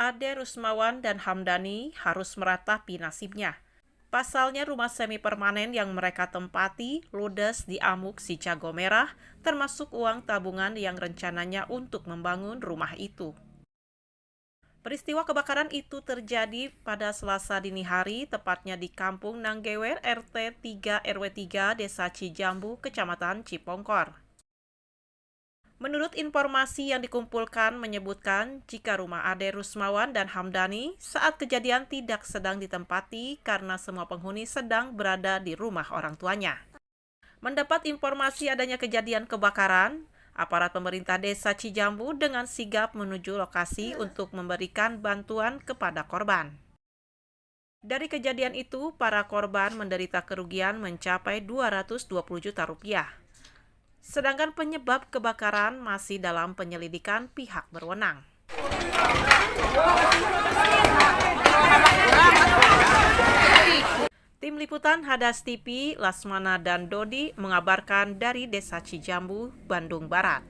Ade Rusmawan dan Hamdani harus meratapi nasibnya. Pasalnya rumah semi permanen yang mereka tempati ludes di amuk si Cago Merah, termasuk uang tabungan yang rencananya untuk membangun rumah itu. Peristiwa kebakaran itu terjadi pada Selasa dini hari, tepatnya di Kampung Nanggewer RT 3 RW 3 Desa Cijambu, Kecamatan Cipongkor. Menurut informasi yang dikumpulkan menyebutkan jika rumah Ade Rusmawan dan Hamdani saat kejadian tidak sedang ditempati karena semua penghuni sedang berada di rumah orang tuanya. Mendapat informasi adanya kejadian kebakaran, aparat pemerintah desa Cijambu dengan sigap menuju lokasi untuk memberikan bantuan kepada korban. Dari kejadian itu, para korban menderita kerugian mencapai 220 juta rupiah. Sedangkan penyebab kebakaran masih dalam penyelidikan pihak berwenang. Tim Liputan Hadas TV, Lasmana dan Dodi mengabarkan dari Desa Cijambu, Bandung Barat.